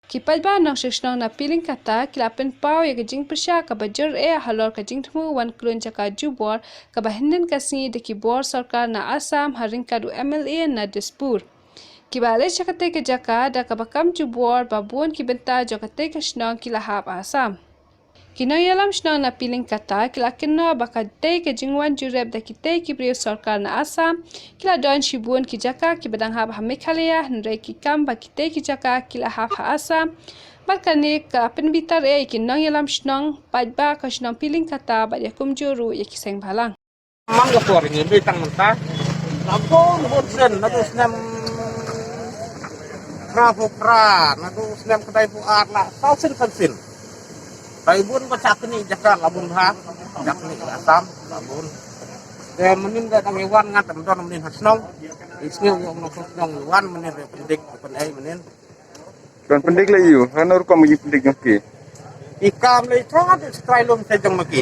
Kipat ba nang shishnang na piling kata kilapin pau ya gajing persya ka bajur halor ka jing thmu wan klun jaka jubor ka bahinden kasi de kibor sarkar na Asam haring kadu MLA na dispur. Kibale chakate ke jaka da ka bakam jubor babun kibenta jokate ke shnang kilahap Asam. Kinayalam shnang na piling kata kila kinna bakate ke jingwan jureb da kite kibriyo sarkar na Asam kila don shibun ki jaka ki badang hab ha Meghalaya nre ki kam bakite ki jaka kila hab ha Asam balkane ka penbitar kinang yalam shnang padba ka shnang piling kata ba ya kumjuru ya kiseng balang. Mangga por ini bitang mentah. Lampung bosen natu senam pra natu senam kedai buat lah sausin pensil. Taibun bacak ni jaka labun ha jak ni Asam labun. Dia menin da hewan ngat don menin hasnong. Isnil yang nok hasnong hewan menin pendik penai menin. Dan pendik lah you, kan orang kau mesti pendik maki. Ikam le trot strailum sejong maki.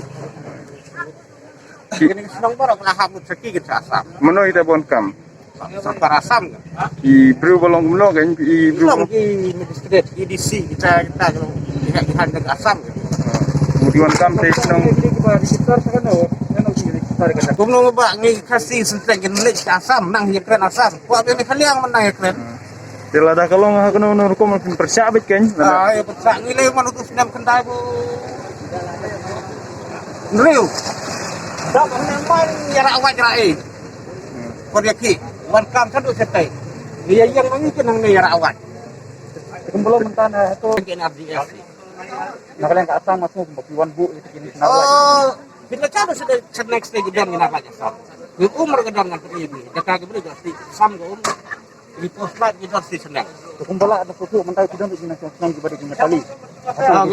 Kini senang barak lah hamut seki kita Asam. Mana kita bon kam? Sarkar Asam kan. I bro balong mno kan i bro. Belum di magistrate EDC kita kalau pihak handeng Asam kan. Kemudian kam sesnong Kumno ba ngi kasi sentrek genlek Asam nang hikren Asam. Wa be khaliang menang hikren. Telada kalau ngah kono nur ko makin persiabit kan. Ah ya pesak ngile manutus nem kendai bu. Nriu. Dak nang yara awak jerae. Koryaki wan kam sadu setai. Dia yang mangi kenang ne yara awak. Kumpul mentana itu NRDF. nakalang Asam masuk wan bu itu kini Oh, kita cara sudah next day gedang ni nak Asam. Di umur gedang kan ini. Dekat ke beri jadi Asam ke umur. Di postlat kita si senang. kumpul ada foto mentai tidak di nasional senang di balik Metali. Ah,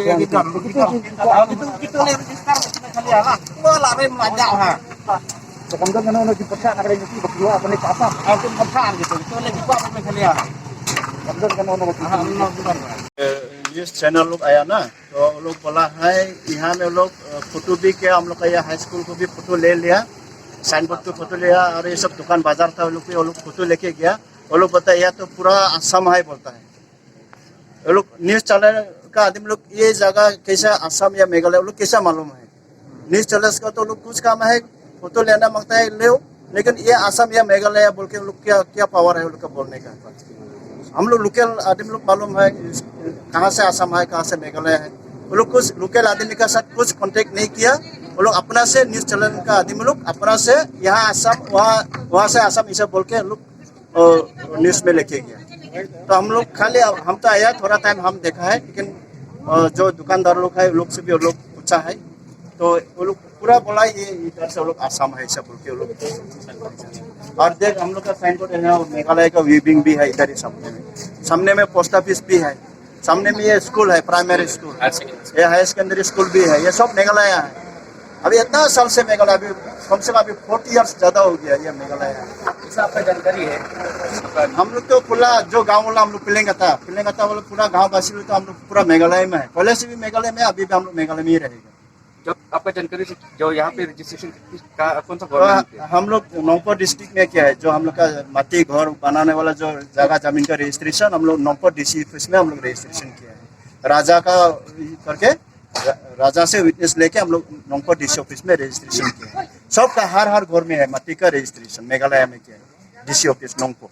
begitu le register kali lah. Bola rem majak ha. Kemudian kan ono di persak nakalang itu berdua apa nih Asam. Aku besar gitu. Itu le buat kali lah. Kemudian kan ono ये चैनल लोग आया ना तो लोग बोला है यहाँ में लोग फोटो भी किया हम लोग का हाई स्कूल को भी फोटो ले लिया साइन बोर्ड को फोटो लिया और ये सब दुकान बाजार था वो लोग फोटो लेके गया वो लोग बताया यह तो पूरा असम है बोलता है वो लोग न्यूज़ चैनल का आदमी लोग ये जगह कैसा असम या मेघालय वो लोग कैसा मालूम है न्यूज़ चैनल का तो लोग कुछ काम है फोटो लेना मांगता है ले लेकिन ये असम या मेघालय बोल के लोग क्या क्या पावर है उन लोग का बोलने का हम लोग लोकल आदमी लोग मालूम है कहाँ से असम है कहाँ से मेघालय है वो लोग कुछ लोकल आदमी का साथ कुछ कांटेक्ट नहीं किया वो लोग अपना से न्यूज़ चैनल का आदमी लोग अपना से यहाँ असम वहाँ से असम इसे बोल के लोग न्यूज़ में लेके गया तो हम लोग खाली हम तो आया थोड़ा टाइम हम देखा है लेकिन जो दुकानदार लोग है लोग से भी वो लोग पूछा है तो वो लोग पूरा बोला ये इधर से वो लोग असम है ऐसा बोल के वो लोग और देख हम लोग का साइन बोर्ड है मेघालय का वीविंग भी है इधर ही सामने में पोस्ट ऑफिस भी है सामने में ये स्कूल है प्राइमरी स्कूल ये हायर सेकेंडरी स्कूल भी है ये सब मेघालय है अभी इतना साल से मेघालय अभी कम से कम अभी 40 इयर्स ज्यादा हो गया ये मेघालय है आपका जानकारी है हम लोग तो पूरा जो गाँव वाला हम लोग पिलेंगा था वो लोग पूरा गाँव वासी लोग तो हम लोग पूरा मेघालय में है पहले से भी मेघालय में अभी भी हम लोग मेघालय में ही रहेगा जो आपका जानकारी से जो यहाँ पे रजिस्ट्रेशन का कौन सा तो हम लोग नौपर डिस्ट्रिक्ट में क्या है जो हम लोग का माटी घर बनाने वाला जो जगह जमीन का रजिस्ट्रेशन हम लोग नौपर डीसी ऑफिस में हम लोग रजिस्ट्रेशन किया है राजा का करके राजा से विटनेस लेके हम लोग नौपर डीसी ऑफिस में रजिस्ट्रेशन किया है सबका हर घर में है माटी का रजिस्ट्रेशन मेघालय में किया है डीसी ऑफिस नौपर